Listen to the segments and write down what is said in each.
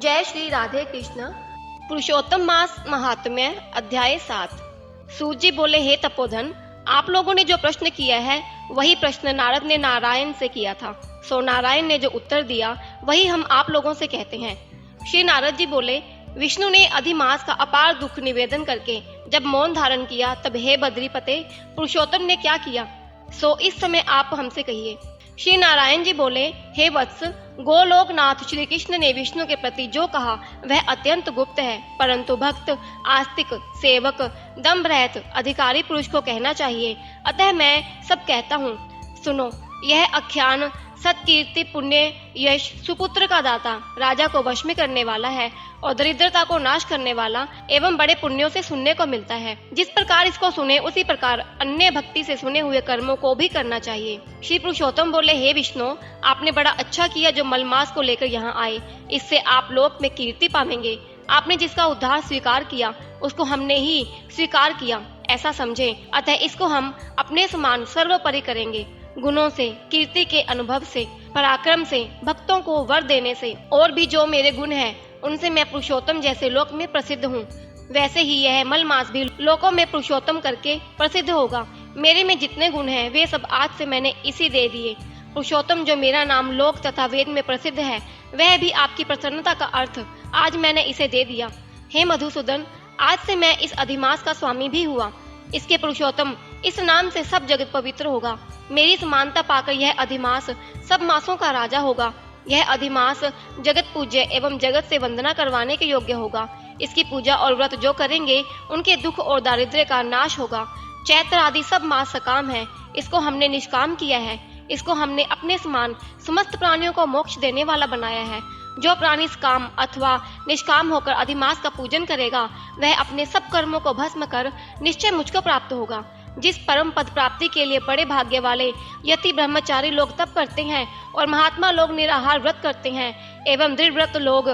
जय श्री राधे कृष्ण। पुरुषोत्तम मास महात्म्य अध्याय 7। सूत जी बोले, हे तपोधन, आप लोगों ने जो प्रश्न किया है वही प्रश्न नारद ने नारायण से किया था। सो नारायण ने जो उत्तर दिया वही हम आप लोगों से कहते हैं। श्री नारद जी बोले, विष्णु ने अधिमास का अपार दुख निवेदन करके जब मौन धारण किया तब हे बद्रीपते, पुरुषोत्तम ने क्या किया, सो इस समय आप हमसे कहिए। श्री नारायण जी बोले, हे वत्स, गोलोकनाथ श्री कृष्ण ने विष्णु के प्रति जो कहा वह अत्यंत गुप्त है, परंतु भक्त, आस्तिक, सेवक, दम्भ रहित अधिकारी पुरुष को कहना चाहिए। अतः मैं सब कहता हूँ, सुनो। यह आख्यान सत्कीर्ति, पुण्य, यश, सुपुत्र का दाता, राजा को वश में करने वाला है और दरिद्रता को नाश करने वाला एवं बड़े पुण्यों से सुनने को मिलता है। जिस प्रकार इसको सुने उसी प्रकार अन्य भक्ति से सुने हुए कर्मों को भी करना चाहिए। श्री पुरुषोत्तम बोले, हे विष्णु, आपने बड़ा अच्छा किया जो मलमास को लेकर यहाँ आए। इससे आप लोक में कीर्ति पावेंगे। आपने जिसका उद्धार स्वीकार किया उसको हमने ही स्वीकार किया, ऐसा समझे। अतः इसको हम अपने समान सर्वोपरि करेंगे। गुणों से, कीर्ति के अनुभव से, पराक्रम से, भक्तों को वर देने से और भी जो मेरे गुण हैं उनसे मैं पुरुषोत्तम जैसे लोक में प्रसिद्ध हूँ। वैसे ही यह मलमास भी लोकों में पुरुषोत्तम करके प्रसिद्ध होगा। मेरे में जितने गुण हैं वे सब आज से मैंने इसी दे दिए। पुरुषोत्तम जो मेरा नाम लोक तथा वेद में प्रसिद्ध है वह भी आपकी प्रसन्नता का अर्थ आज मैंने इसे दे दिया। हे मधुसूदन, आज से मैं इस अधिमास का स्वामी भी हुआ। इसके पुरुषोत्तम इस नाम से सब जगत पवित्र होगा। मेरी समानता पाकर यह अधिमास सब मासों का राजा होगा। यह अधिमास जगत पूज्य एवं जगत से वंदना करवाने के योग्य होगा। इसकी पूजा और व्रत जो करेंगे उनके दुख और दारिद्र्य का नाश होगा। चैत्र आदि सब मास सकाम है, इसको हमने निष्काम किया है। इसको हमने अपने समान समस्त प्राणियों को मोक्ष देने वाला बनाया है। जो प्राणी काम अथवा निष्काम होकर अधिमास का पूजन करेगा वह अपने सब कर्मों को भस्म कर निश्चय मुझको प्राप्त होगा। जिस परम पद प्राप्ति के लिए बड़े भाग्य वाले यति ब्रह्मचारी लोग तप करते हैं और महात्मा लोग निराहार व्रत करते हैं एवं दृढ़ व्रत लोग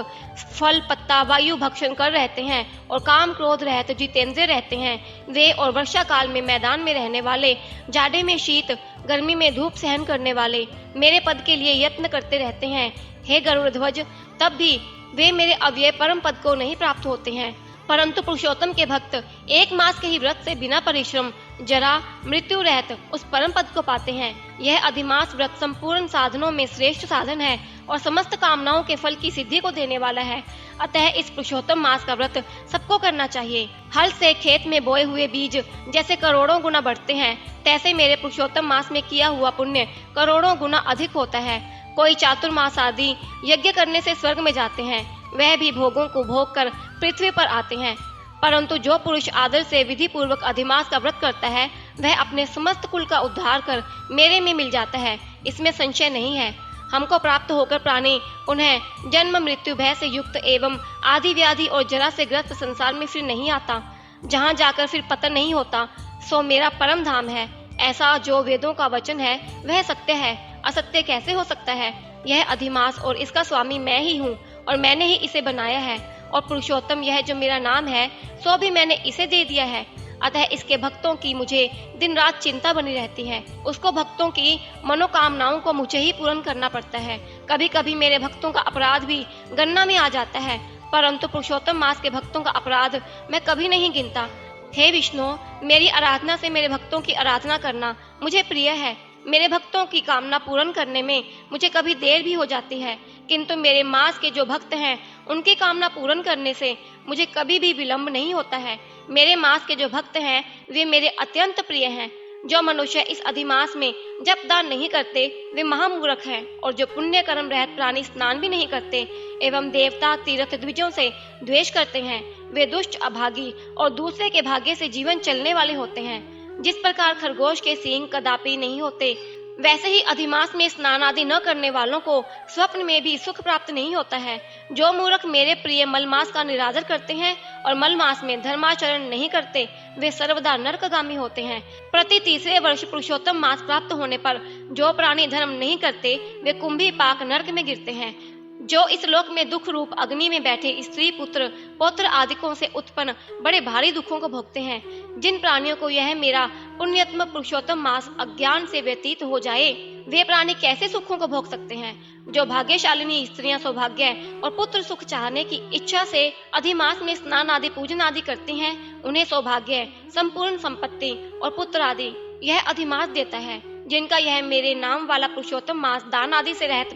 फल पत्ता वायु भक्षण कर रहते हैं और काम क्रोध रहित जितेंद्रिय रहते हैं, वे और वर्षा काल में मैदान में रहने वाले, जाड़े में शीत, गर्मी में धूप सहन करने वाले मेरे पद के लिए यत्न करते रहते हैं। हे गरुड़ ध्वज, तब भी वे मेरे अव्यय परम पद को नहीं प्राप्त होते हैं, परंतु पुरुषोत्तम के भक्त एक मास के ही व्रत से बिना परिश्रम, जरा, मृत्यु रहित उस परम पद को पाते हैं। यह अधिमास व्रत संपूर्ण साधनों में श्रेष्ठ साधन है और समस्त कामनाओं के फल की सिद्धि को देने वाला है। अतः इस पुरुषोत्तम मास का व्रत सबको करना चाहिए। हल से खेत में बोए हुए बीज जैसे करोड़ों गुना बढ़ते हैं, तैसे मेरे पुरुषोत्तम मास में किया हुआ पुण्य करोड़ों गुना अधिक होता है। कोई चातुर्मास आदि यज्ञ करने से स्वर्ग में जाते हैं, वह भी भोगों को भोग कर पृथ्वी पर आते हैं, परंतु जो पुरुष आदर से विधि पूर्वक अधिमास का व्रत करता है वह अपने समस्त कुल का उद्धार कर मेरे में मिल जाता है, इसमें संशय नहीं है। हमको प्राप्त होकर प्राणी उन्हें जन्म मृत्यु भय से युक्त एवं आदि व्याधि और जरा से ग्रस्त संसार में फिर नहीं आता, जहाँ जाकर फिर पतन नहीं होता, सो मेरा परम धाम है। ऐसा जो वेदों का वचन है वह सत्य है, असत्य कैसे हो सकता है। यह अधिमास और इसका स्वामी मैं ही हूँ और मैंने ही इसे बनाया है, और पुरुषोत्तम यह जो मेरा नाम है सो भी मैंने इसे दे दिया है। अतः इसके भक्तों की मुझे दिन रात चिंता बनी रहती है। उसको भक्तों की मनोकामनाओं को मुझे ही पूर्ण करना पड़ता है। कभी कभी मेरे भक्तों का अपराध भी गणना में आ जाता है, परंतु पुरुषोत्तम मास के भक्तों का अपराध मैं कभी नहीं गिनता। हे विष्णु, मेरी आराधना से मेरे भक्तों की आराधना करना मुझे प्रिय है। मेरे भक्तों की कामना पूर्ण करने में मुझे कभी देर भी हो जाती है, किंतु मेरे मास के जो भक्त हैं उनकी कामना पूर्ण करने से मुझे कभी भी विलंब नहीं होता है। मेरे मास के जो भक्त हैं वे मेरे अत्यंत प्रिय हैं। जो मनुष्य इस अधिमास में जप दान नहीं करते वे महामूर्ख हैं, और जो पुण्य कर्म रहित प्राणी स्नान भी नहीं करते एवं देवता तीर्थ द्विजों से द्वेष करते हैं वे दुष्ट, अभागी और दूसरे के भाग्य से जीवन चलने वाले होते हैं। जिस प्रकार खरगोश के सींग कदापि नहीं होते, वैसे ही अधिमास में स्नान आदि न करने वालों को स्वप्न में भी सुख प्राप्त नहीं होता है। जो मूर्ख मेरे प्रिय मलमास का निरादर करते हैं और मलमास में धर्माचरण नहीं करते वे सर्वदा नरकगामी होते हैं। प्रति तीसरे वर्ष पुरुषोत्तम मास प्राप्त होने पर जो प्राणी धर्म नहीं करते वे कुंभी पाक नरक में गिरते हैं। जो इस लोक में दुख रूप अग्नि में बैठे स्त्री पुत्र पौत्र आदिकों से उत्पन्न बड़े भारी दुखों को भोगते हैं, जिन प्राणियों को यह मेरा पुण्यात्म पुरुषोत्तम मास अज्ञान से व्यतीत हो जाए, वे प्राणी कैसे सुखों को भोग सकते हैं। जो भाग्यशालिनी स्त्रियां सौभाग्य और पुत्र सुख चाहने की इच्छा से अधिमास में स्नान आदि पूजन आदि करती हैं, उन्हें सौभाग्य, संपूर्ण संपत्ति और पुत्र आदि यह अधिमास देता है। जिनका यह मेरे नाम वाला पुरुषोत्तम मास दान आदि से रहत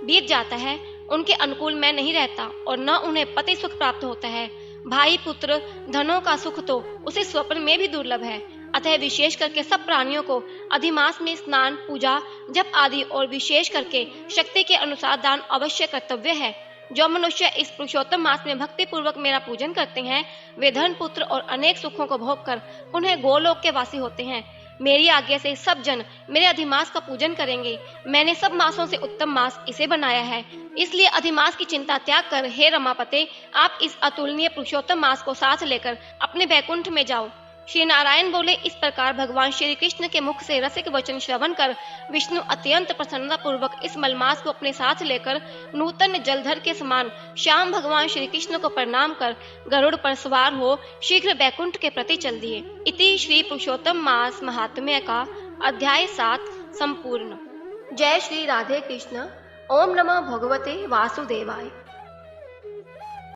बीत जाता है, उनके अनुकूल मैं नहीं रहता और न उन्हें पति सुख प्राप्त होता है। भाई पुत्र धनों का सुख तो उसे स्वप्न में भी दुर्लभ है। अतः विशेष करके सब प्राणियों को अधिमास में स्नान पूजा जप आदि और विशेष करके शक्ति के अनुसार दान अवश्य कर्तव्य है। जो मनुष्य इस पुरुषोत्तम मास में भक्ति पूर्वक मेरा पूजन करते हैं, वे धन पुत्र और अनेक सुखों को भोग कर पुनः गोलोक के वासी होते हैं। मेरी आज्ञा से सब जन मेरे अधिमास का पूजन करेंगे। मैंने सब मासों से उत्तम मास इसे बनाया है, इसलिए अधिमास की चिंता त्याग कर हे रमापते, आप इस अतुलनीय पुरुषोत्तम मास को साथ लेकर अपने बैकुंठ में जाओ। श्री नारायण बोले। इस प्रकार भगवान श्री कृष्ण के मुख से रसिक वचन श्रवण कर विष्णु अत्यंत प्रसन्नता पूर्वक इस मलमास को अपने साथ लेकर नूतन जलधर के समान श्याम भगवान श्री कृष्ण को प्रणाम कर गरुड़ पर सवार हो शीघ्र बैकुंठ के प्रति चल दिए। इति श्री पुरुषोत्तम मास महात्म्य का अध्याय 7 संपूर्ण। जय श्री राधे कृष्ण। ओम नमः भगवते वासुदेवाय।